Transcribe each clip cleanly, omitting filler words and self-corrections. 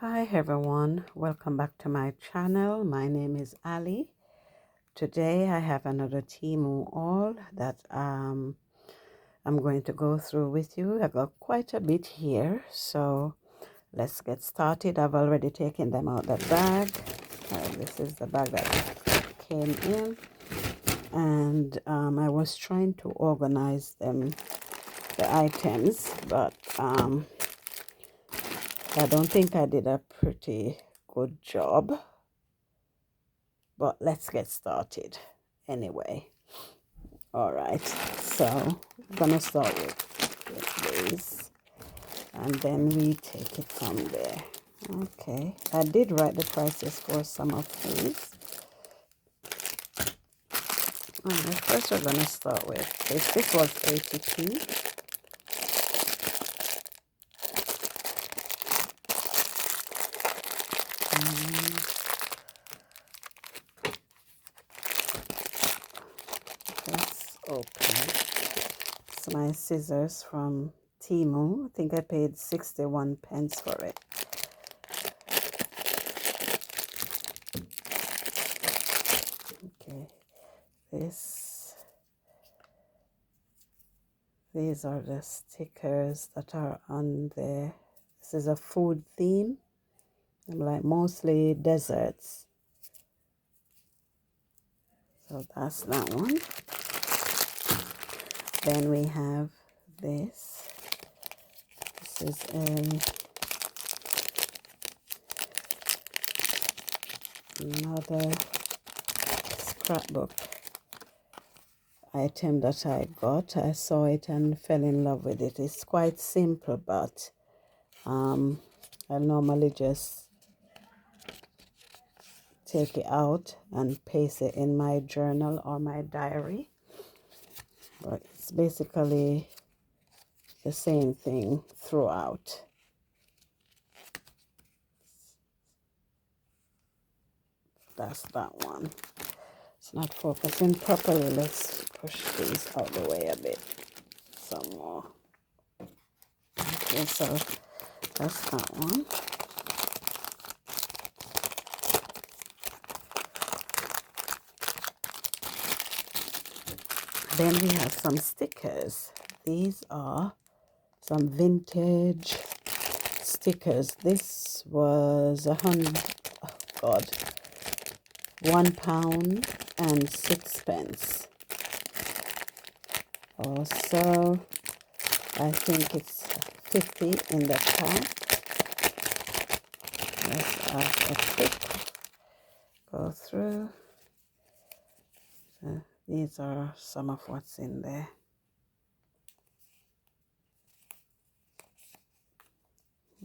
Hi everyone, welcome back to my channel. My name is Ali. Today I have another Temu haul that I'm going to go through with you. I got quite a bit here, so let's get started. I've already taken them out the bag. This is the bag that came in, and I was trying to organize them, the items, but I don't think I did a pretty good job. But let's get started anyway. All right, so I'm gonna start with these, and then we take it from there. Okay, I did write the prices for some of these. All right, first we're gonna start with this. This was 80p. Let's open. It's my scissors from Temu. I think I paid 61 pence for it. Okay, these are the stickers that are on there. This is a food theme, like mostly desserts. So that's that one. Then we have this. This is another scrapbook item that I got. I saw it and fell in love with it. It's quite simple, but I normally just take it out and paste it in my journal or my diary. But it's basically the same thing throughout. That's that one. It's not focusing properly. Let's push these out the way a bit. Some more. Okay, so that's that one. Then we have some stickers. These are some vintage stickers. This was £1.06. Also, I think it's 50 in the pack. Let's have a quick go through. So these are some of what's in there.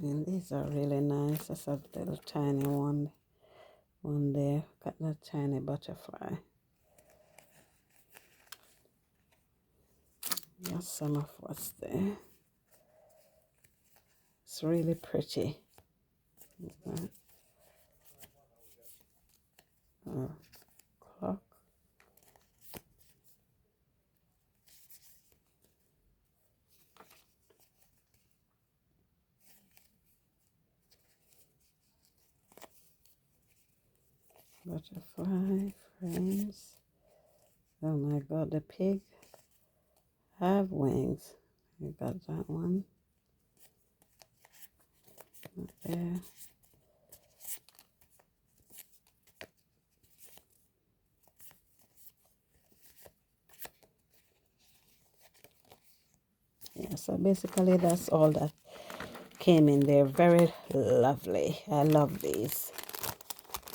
And these are really nice. That's a little tiny one there. Got that tiny butterfly. That's some of what's there. It's really pretty. Okay. Clock. Butterfly frames. Oh my god, the pig have wings. We got that one. Right there. Yeah, so basically that's all that came in there. Very lovely. I love these.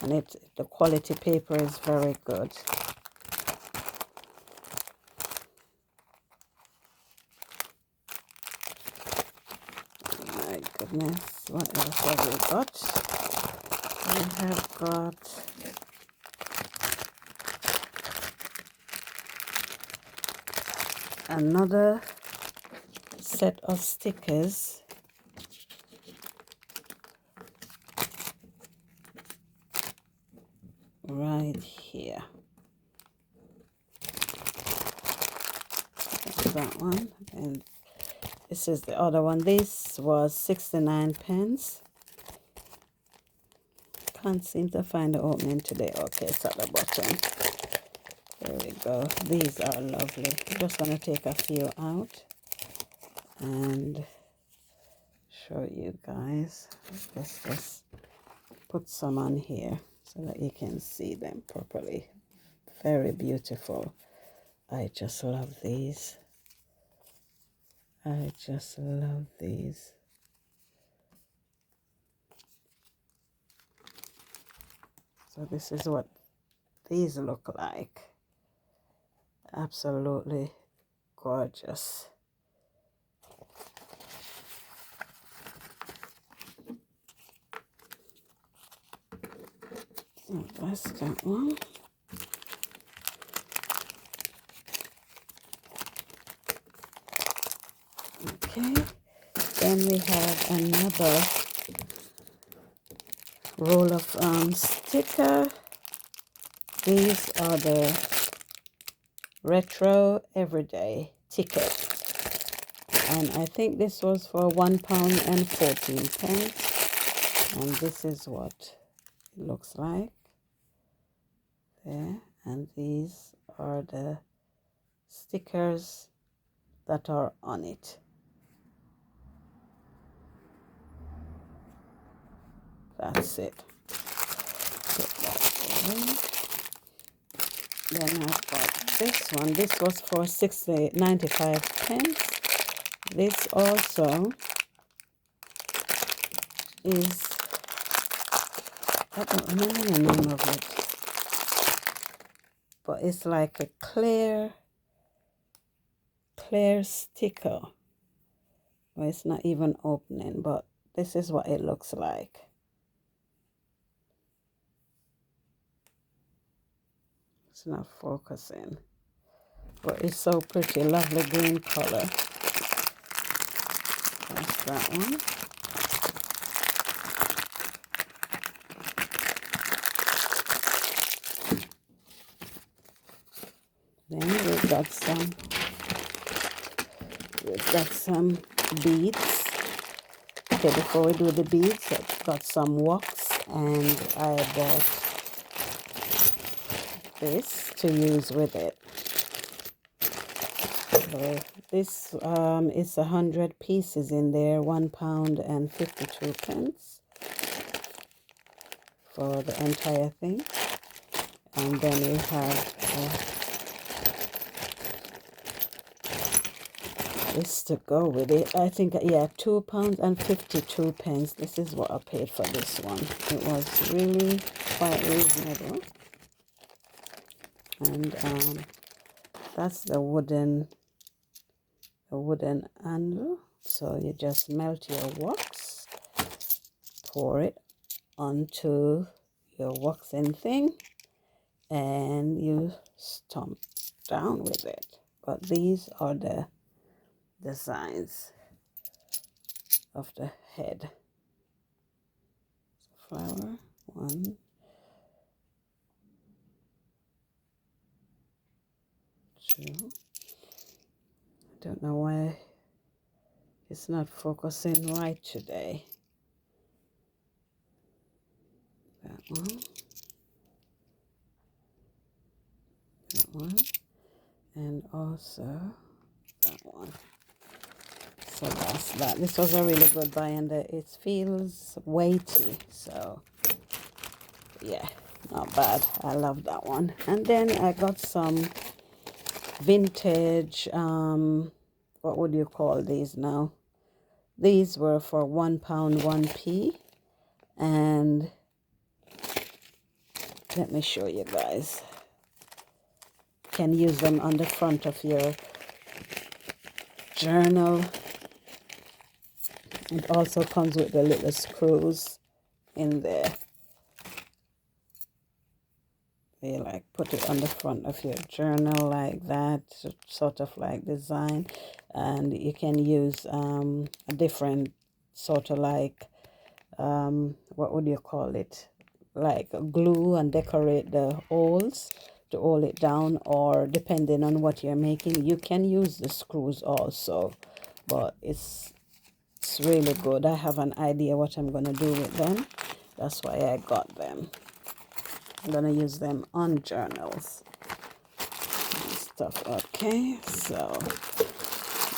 And the quality paper is very good. Oh my goodness, what else have we got? We have got another set of stickers. Right here. That's that one. And this is the other one. This was 69 pence. can't seem to find the opening today. Okay, it's at the bottom. There we go. These are lovely. I'm just going to take a few out and show you guys. Let's just put some on here so that you can see them properly. Very beautiful. I just love these. I just love these. So this is what these look like. Absolutely gorgeous. So that's that one. Okay, then we have another roll of sticker. These are the retro everyday ticket, and I think this was for £1.14, and this is what it looks like there. And these are the stickers that are on it. That's it. Put that away. Then I've got this one. This was for 95 pence. This also is, I don't remember the name of it, but it's like a clear sticker. Well, it's not even opening, but this is what it looks like. It's not focusing, but it's so pretty. Lovely green color. That's that one. Then we've got some beads. Okay, before we do the beads, I've got some wax, and I bought this to use with it. So this is 100 pieces in there, £1.52 for the entire thing. And then we have this to go with it. I think, yeah, £2.52. This is what I paid for this one. It was really quite reasonable. And that's the wooden handle. So you just melt your wax, pour it onto your waxing thing, and you stomp down with it. But these are the designs of the head. Flower, 1, 2. I don't know why it's not focusing right today. That one. That one. And also that one. So that's that. This was a really good buy, and it feels weighty. So yeah, not bad. I love that one. And then I got some vintage, what would you call these now? These were for £1, 1p. And let me show you guys. You can use them on the front of your journal. It also comes with the little screws in there. You like put it on the front of your journal like that, sort of like design. And you can use a different sort of like, what would you call it? Like glue, and decorate the holes to hold it down, or depending on what you're making, you can use the screws also. But it's really good. I have an idea what I'm going to do with them. That's why I got them. I'm gonna use them on journals and stuff. Okay, so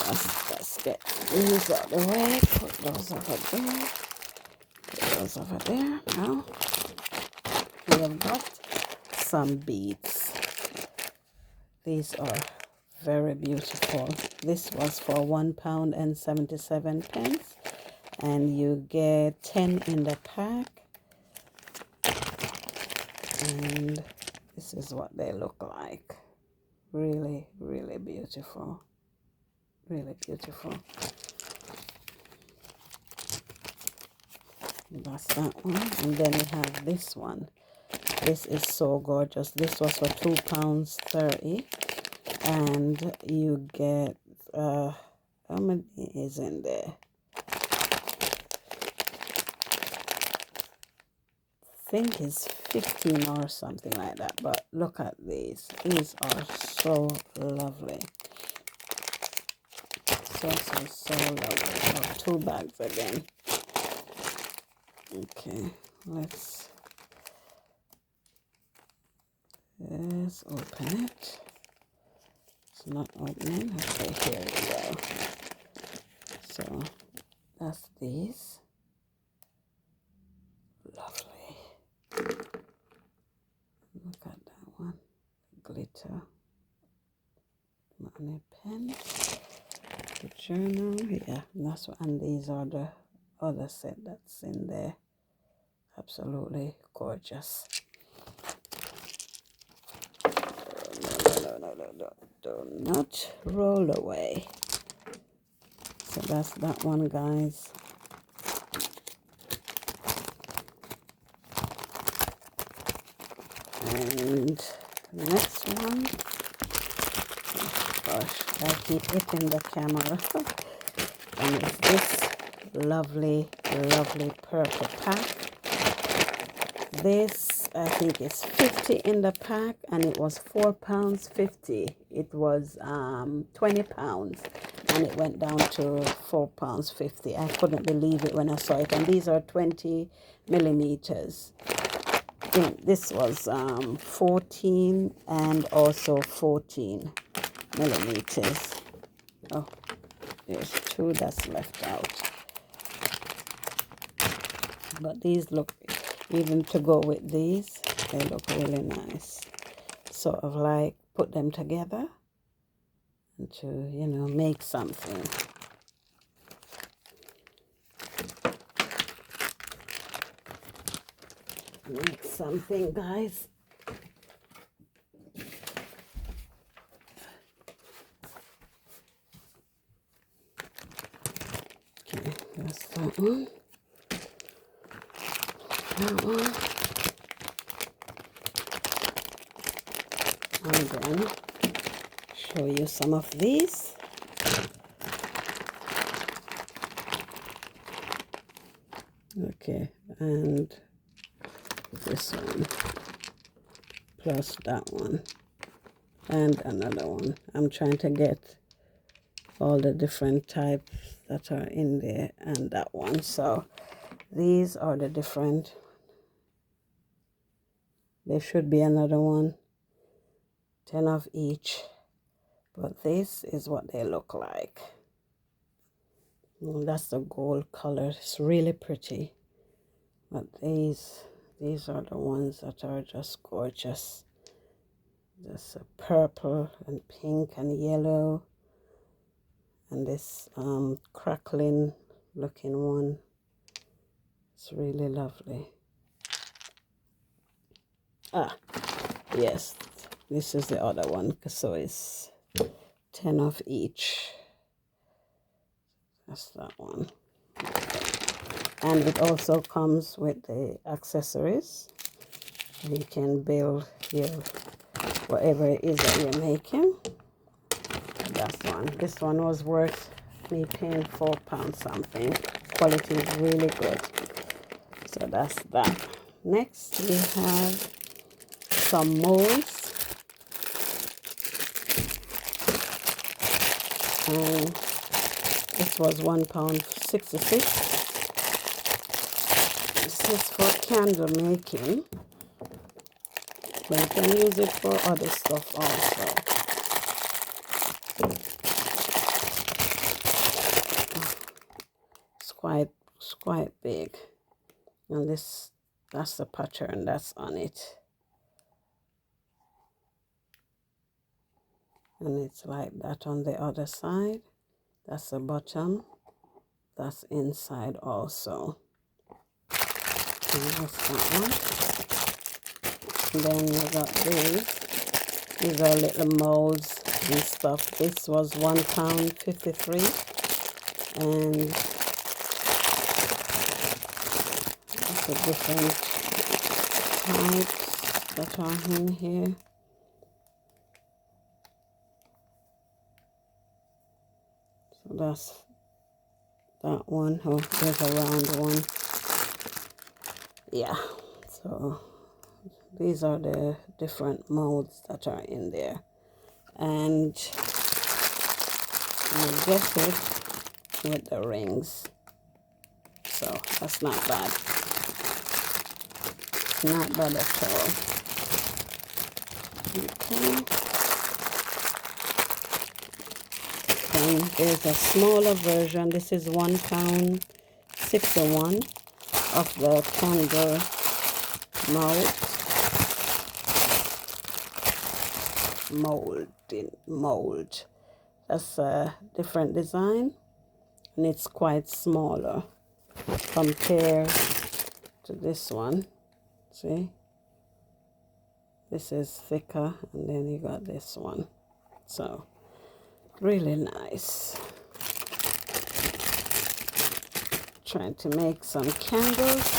let's get these out of the way. Put those over there. Put those over there. Now we have got some beads. These are very beautiful. This was for £1.77, and you get 10 in the pack. And this is what they look like. Really, really beautiful. Really beautiful. That's that one. And then we have this one. This is so gorgeous. This was for £2.30, and you get how many is in there? I think it's 15 or something like that. But look at these. These are so lovely. So lovely. Oh, 2 bags again. Okay, let's open it. It's not opening. Okay, here we go. So that's these. Lovely. Look at that one. Glitter. Money pen. The journal. Yeah, that's what, and these are the other set that's in there. Absolutely gorgeous. No, do not roll away. So that's that one, guys. And the next one, oh gosh, I keep hitting the camera. And it's this lovely purple pack. This, I think, is 50 in the pack, and it was £4.50. It was 20 pounds, and it went down to £4.50. I couldn't believe it when I saw it. And these are 20 millimeters. I think this was 14 and also 14 millimeters. Oh, there's 2 that's left out. But these look, even to go with these, they look really nice. Sort of like put them together and to, you know, make something. Make something, guys. Okay, that's that one. That one. And then show you some of these. Okay, and this one plus that one and another one. I'm trying to get all the different types that are in there, and that one. So these are the different. There should be another one, 10 of each, but this is what they look like. That's the gold color. It's really pretty. But these are the ones that are just gorgeous. Just a purple and pink and yellow, and this crackling looking one. It's really lovely. Ah, yes, this is the other one. So it's 10 of each. That's that one. And it also comes with the accessories. You can build your whatever it is that you're making. That's one. This one was worth me paying £4 something. Quality is really good. So that's that. Next we have some molds. And this was £1.66. is for candle making, but you can use it for other stuff also. It's quite big, and that's the pattern that's on it, and it's like that on the other side. That's the bottom, that's inside also. And that's that one. And then we got these are little molds and stuff. This was £1.53, and the different types that are in here. So that's that one. Oh, there's a round one. Yeah, so these are the different molds that are in there, and you get it with the rings, so that's not bad. Not bad at all. Okay. Then there's a smaller version. This is £1.61 of the candle mold. That's a different design, and it's quite smaller compared to this one. See, this is thicker, and then you got this one. So really nice. Trying to make some candles.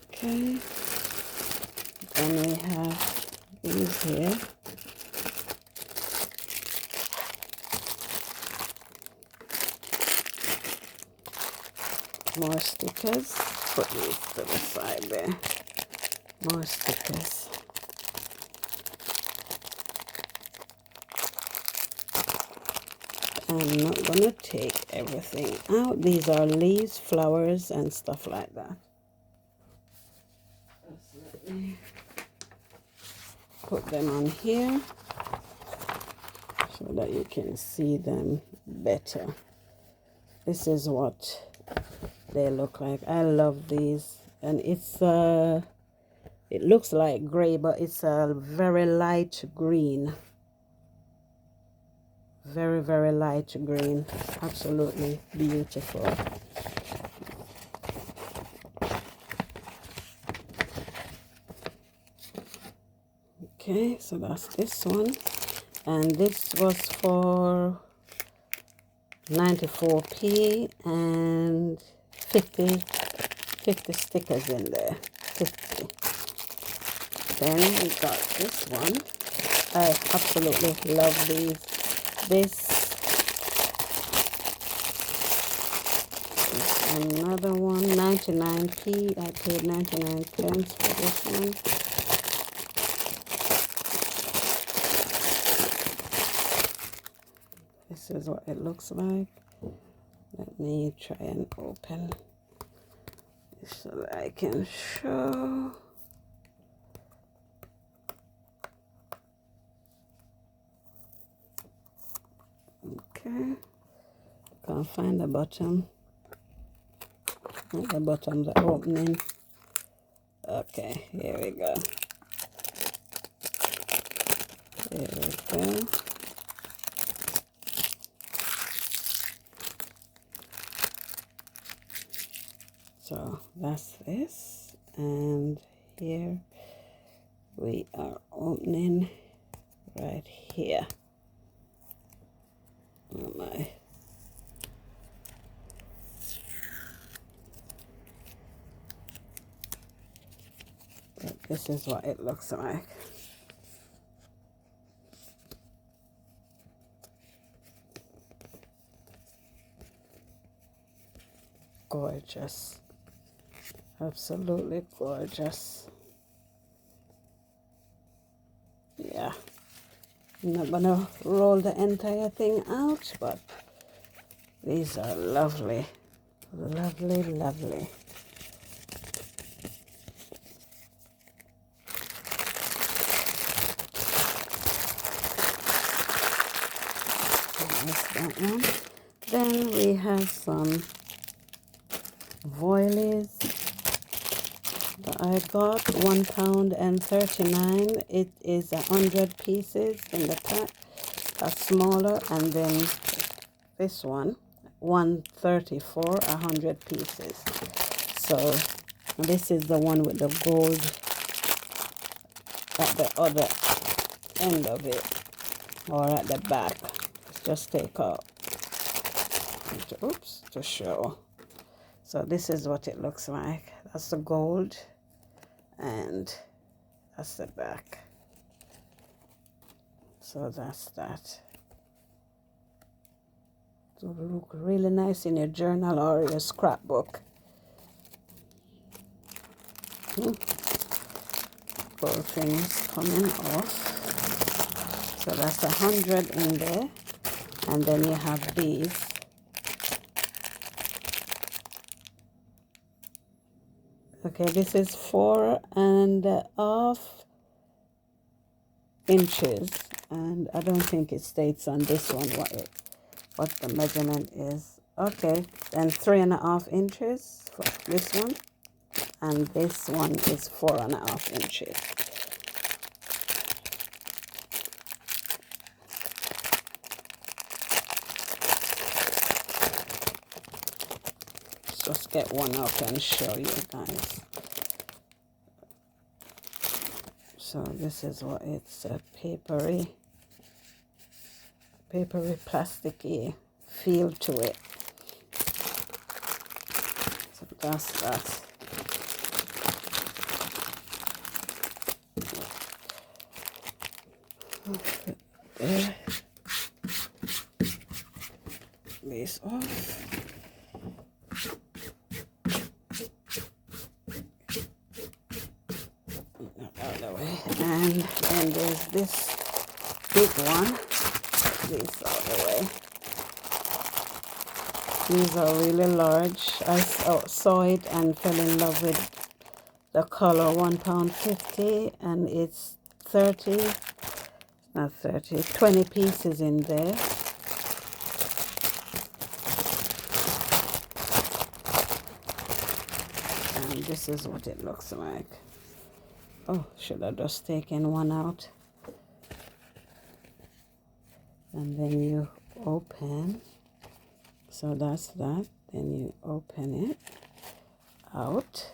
Okay, then we have these here. More stickers. Put these to the side there. More stickers. I'm not gonna take everything out. These are leaves, flowers, and stuff like that. Let me put them on here so that you can see them better. This is what they look like. I love these, and it's it looks like gray, but it's a very light green. Very, very light green. Absolutely beautiful. Okay, so that's this one, and this was for 94p and 50 stickers in there. 50. Then we got this one. I absolutely love these. This is another one, 99p. I paid 99 pence for this one. This is what it looks like. Let me try and open so that I can show. Okay, can't find the bottom. The bottom's are opening. Okay, here we go. Here we go. So that's this, and here we are opening right here. Oh my. But this is what it looks like. Gorgeous. Absolutely gorgeous. Yeah. I'm not gonna roll the entire thing out, but these are lovely. Lovely, lovely. That's that one. Then we have some voiles that I got, £1.39. It is 100 pieces in the pack, a smaller, and then this one, 134, 100 pieces. So this is the one with the gold at the other end of it, or at the back. Let's just take out, oops, to show. So this is what it looks like. That's the gold, and that's the back. So that's that. So it'll look really nice in your journal or your scrapbook. Gold things coming off. So that's 100 in there, and then you have these. Okay, this is 4.5 inches, and I don't think it states on this one what the measurement is. Okay, and 3.5 inches for this one, and this one is 4.5 inches. Just get one out and show you guys. So this is what it's a papery, plasticky feel to it. So that's that. There. This off. Out of the way. And then there's this big one. This out of the way. These are really large. I saw it and fell in love with the color. £1.50, and it's 20 pieces in there. And this is what it looks like. Oh, should have just taken one out. And then you open. So that's that. Then you open it out.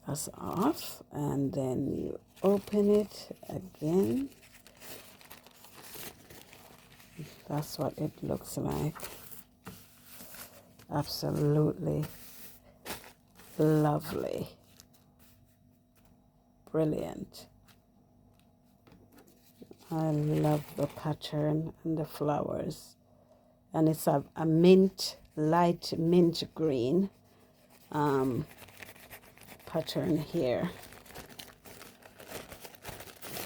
That's off. And then you open it again. That's what it looks like. Absolutely lovely. Brilliant. I love the pattern and the flowers. And it's a mint, light mint green pattern here.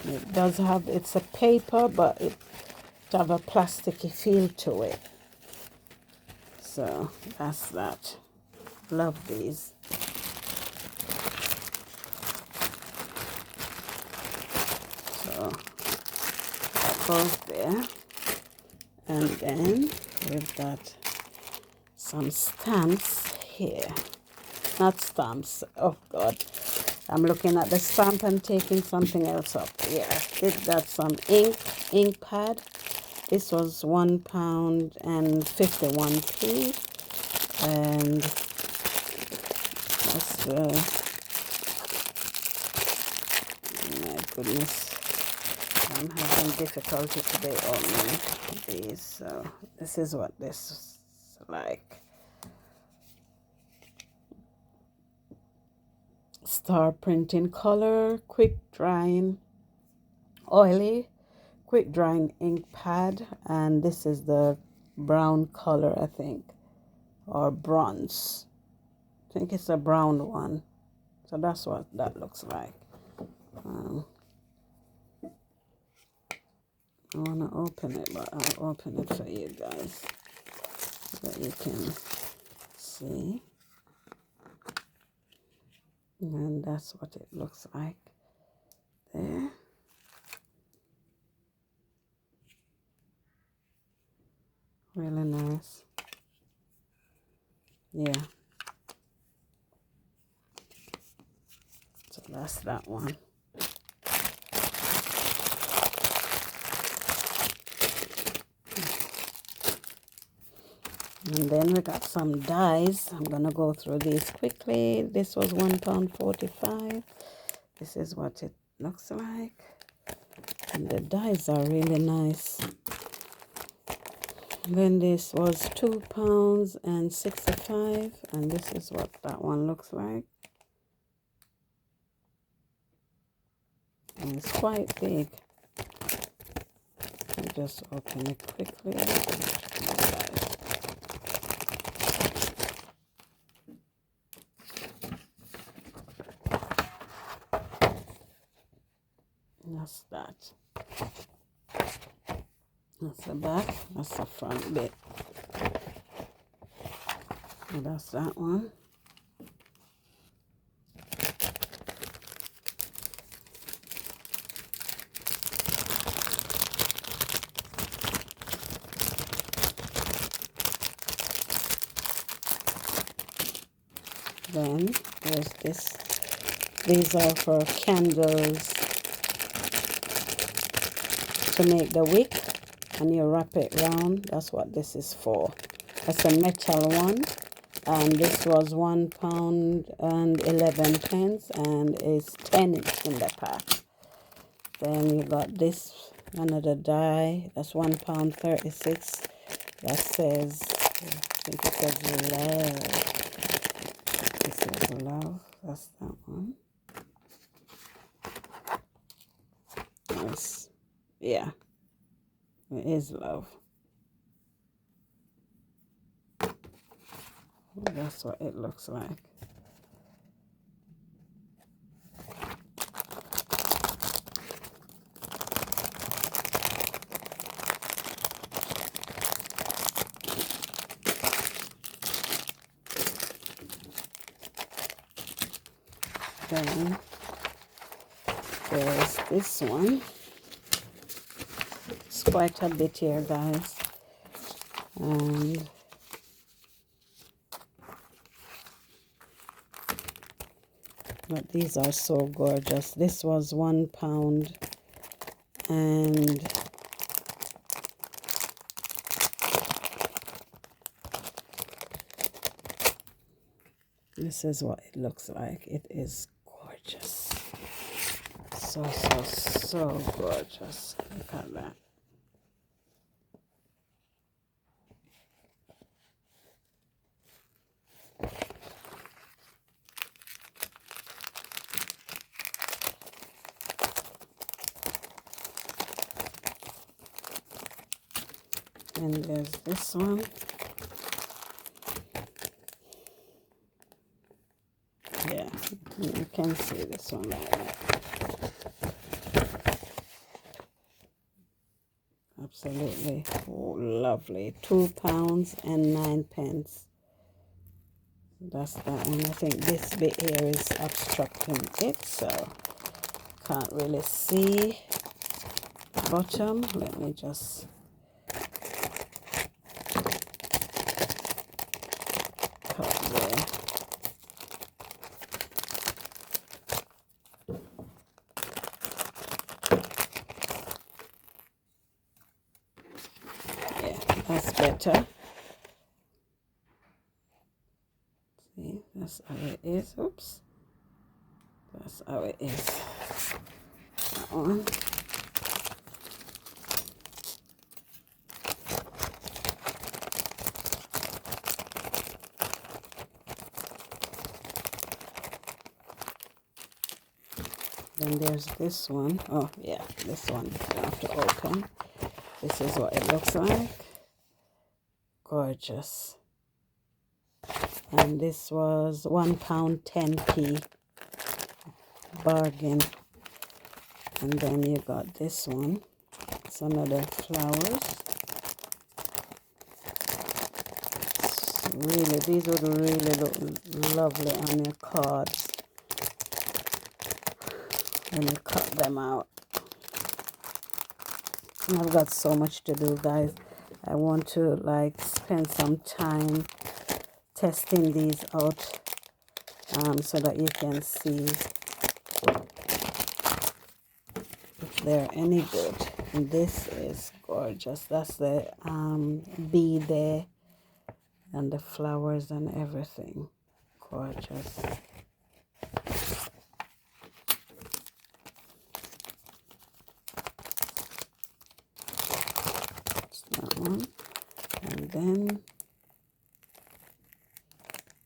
It does have, it's a paper, but it have a plasticky feel to it. So that's that. Love these. So that goes there. And then we've got some stamps here. Not stamps. Oh God. I'm looking at the stamp and taking something else up. Yeah, it got some ink pad. This was £1.51, and that's the, my goodness, I'm having difficulty today opening these. So this is what this is like. Star printing color, quick drying, oily, quick drying ink pad, and this is the brown color, I think, or bronze. I think it's a brown one. So that's what that looks like. I want to open it, but I'll open it for you guys so that you can see. And that's what it looks like there. Really nice. Yeah. So that's that one. And then we got some dies. I'm gonna go through these quickly. This was £1.45. This is what it looks like. And the dies are really nice. Then this was £2.65, and this is what that one looks like. And it's quite big. I'll just open it quickly. That's that. That's the back. That's the front bit. And that's that one. Then there's this. These are for candles to make the wick, and you wrap it round. That's what this is for. That's a metal one, and this was £1.11, and it's 10 in the pack. Then you got this, another die. That's £1.36. That says, I think it says love. It says love. That's that one. Yes. Yeah. It is love. That's what it looks like. Then there's this one. It's quite a bit here, guys. And but these are so gorgeous. This was £1, and this is what it looks like. It is gorgeous. So gorgeous. Look at that. And there's this one. Yeah, you can see this one like that. Absolutely lovely. £2.09. That's that one. I think this bit here is obstructing it, so can't really see the bottom. Let me just cut there. Yeah, that's better. See, that's how it is. Oops. That's how it is. That one. Then there's this one. Oh yeah, this one I have to open. This is what it looks like. Gorgeous. And this was £1.10. Bargain. And then you got this one. It's another flowers. Really, these would really look lovely on your cards when you cut them out. And I've got so much to do, guys. I want to like spend some time testing these out so that you can see if they're any good. And this is gorgeous. That's the bee there and the flowers and everything. Gorgeous. That's that one. And then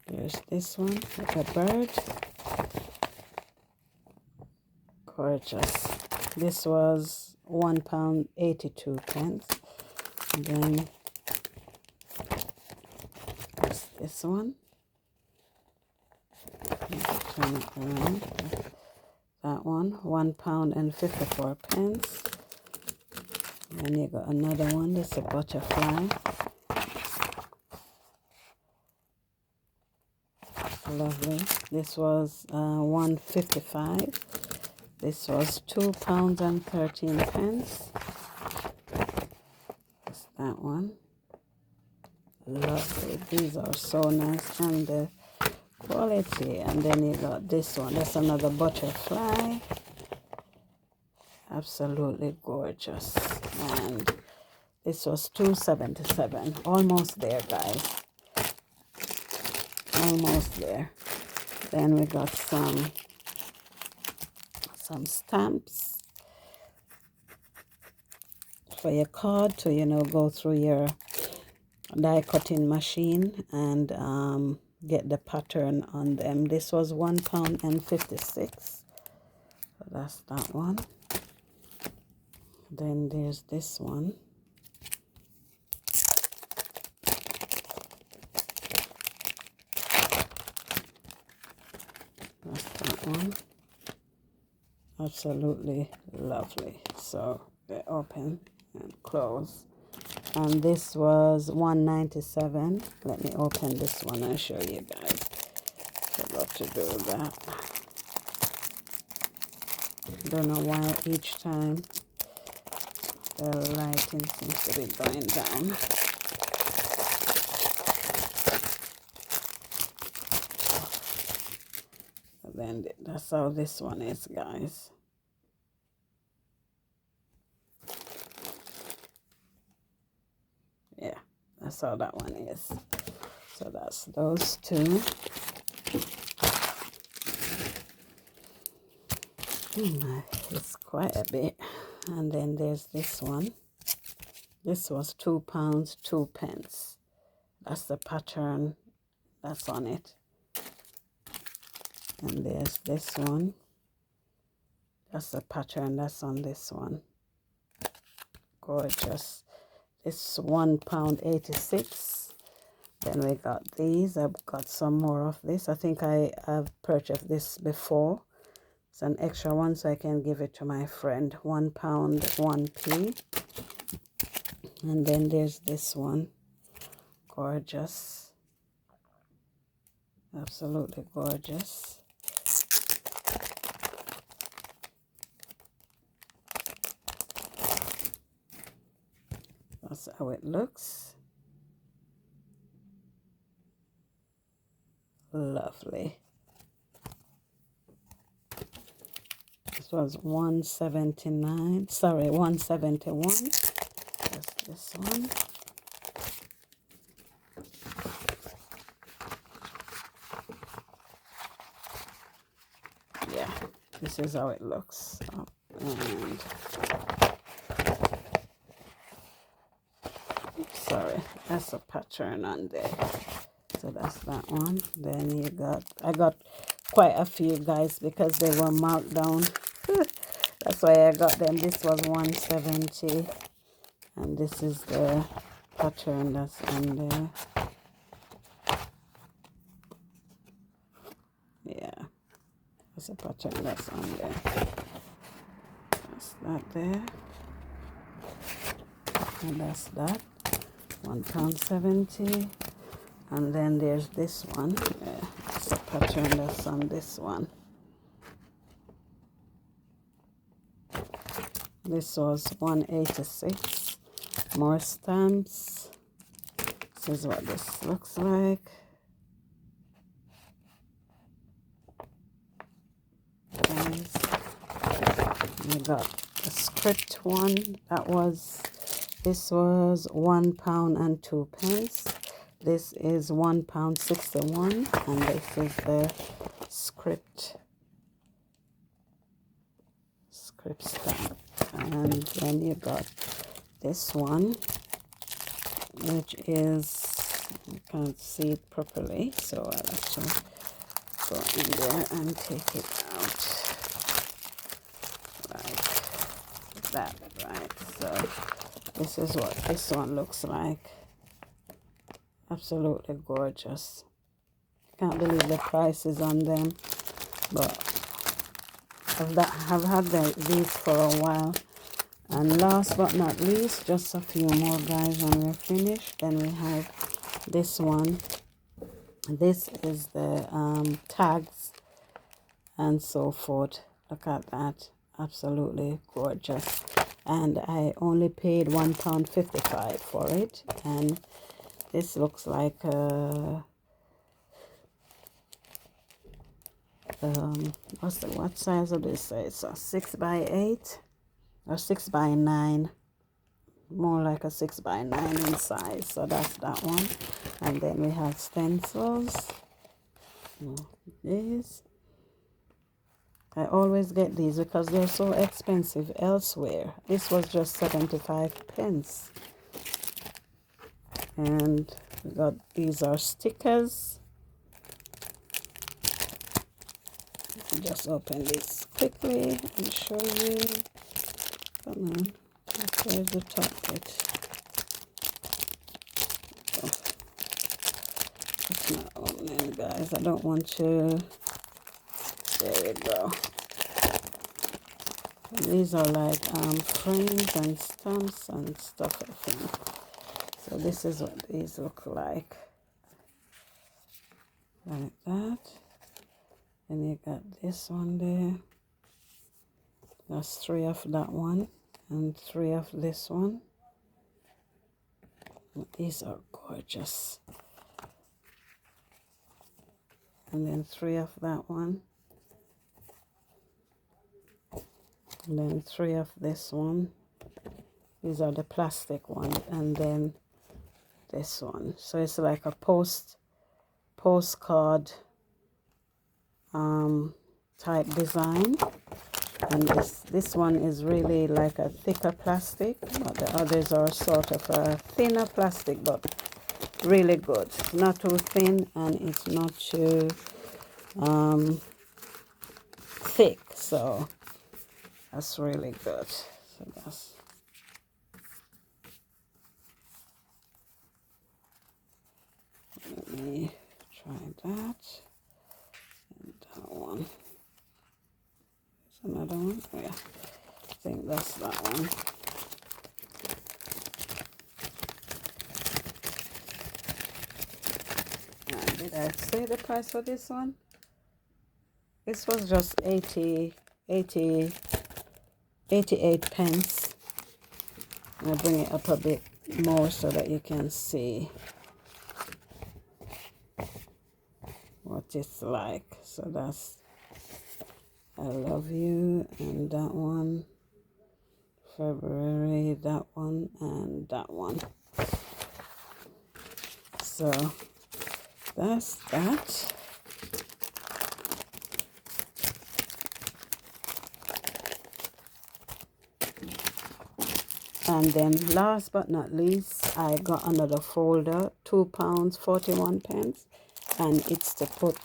there's this one, like a bird. Gorgeous. This was £1.82. And then there's this one. Turn it around. That one, £1.54. Then you got another one. This is a butterfly. Lovely. This was £1.55. This was £2.13. That's that one. Lovely. These are so nice, and the quality. And then you got this one. That's another butterfly. Absolutely gorgeous. And this was $2.77. Almost there, guys. Almost there. Then we got some stamps for your card to, you know, go through your die cutting machine and get the pattern on them. This was £1.56. So that's that one. Then there's this one. That's that one. Absolutely lovely. So they open and close. And this was $1.97. Let me open this one and show you guys. Forgot to do that. Don't know why each time the lighting seems to be going down. Then that's how this one is, guys. Yeah, that's how that one is. So that's those two. It's quite a bit. And then there's this one. This was £2.02. That's the pattern that's on it. And there's this one. That's the pattern that's on this one. Gorgeous. It's £1.86. Then we got these. I've got some more of this. I think I've purchased this before. It's an extra one, so I can give it to my friend. £1, 1p. And then there's this one. Gorgeous. Absolutely gorgeous. That's how it looks. Lovely. This was $1.79. Sorry, $1.71. That's this one. Yeah, this is how it looks. And sorry, that's a pattern on there. So that's that one. Then you got, I got quite a few, guys, because they were marked down. That's why I got them. This was $1.70, and this is the pattern that's on there. Yeah, that's a pattern that's on there. That's that there, and that's that. £1.70. And then there's this one. It's a pattern that's on this one. This was 186. More stamps. This is what this looks like. Guys, we got a script one. This was £1 and 2 pence. This is £1.61, and this is the script stamp. And then you got this one, which is, you can't see it properly, so I'll actually go in there and take it out like that, right? So this is what this one looks like. Absolutely gorgeous. Can't believe the prices on them, but I've had these for a while. And last but not least, just a few more, guys, and we're finished. Then we have this one. This is the tags and so forth. Look at that. Absolutely gorgeous. And I only paid £1.55 for it. And this looks like what size of this? It's a 6x8 or 6x9, more like a 6x9 in size. So that's that one. And then we have stencils. These, I always get these because they're so expensive elsewhere. This was just 75 pence. And we got, these are stickers. Just open this quickly and show you. Come on, where's the top bit? Oh, it's not opening, guys. I don't want to. There we go. And these are like frames and stamps and stuff, I think. So this is what these look like that. And you got this one there. That's 3 of that one and 3 of this one. These are gorgeous. And then 3 of that one. And then 3 of this one. These are the plastic ones. And then this one. So it's like a postcard type design. And this one is really like a thicker plastic, but the others are sort of a thinner plastic, but really good. Not too thin and it's not too thick, so that's really good. So that's, let me try that. And that one. Another one. Oh, yeah, I think that's that one. And did I say the price for this one? This was just 88 pence. I'll bring it up a bit more so that you can see what it's like. So that's I Love You, and that one, February, that one, and that one. So that's that. And then last but not least, I got another folder, £2.41, and it's to put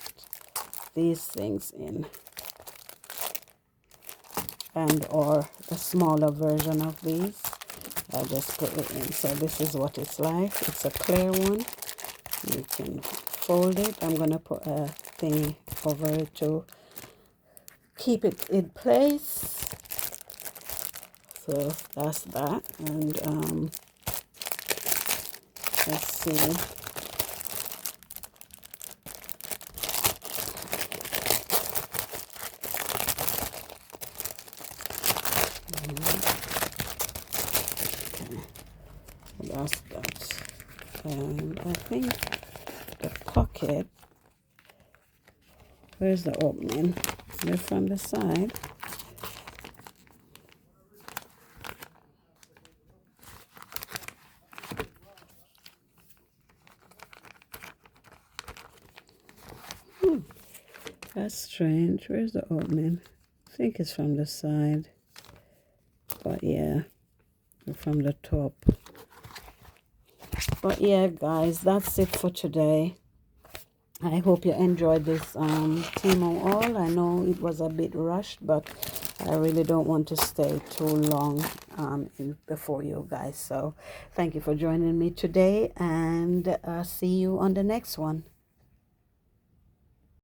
these things in, and or a smaller version of these. I'll just put it in. So this is what it's like. It's a clear one. You can fold it. I'm gonna put a thing over it to keep it in place. So that's that. And let's see. And I think the pocket, where's the opening? They're from the side. That's strange. Where's the opening? I think it's from the side. But yeah, from the top. But yeah, guys, that's it for today. I hope you enjoyed this Temu haul. I know it was a bit rushed, but I really don't want to stay too long before you guys. So thank you for joining me today, and see you on the next one.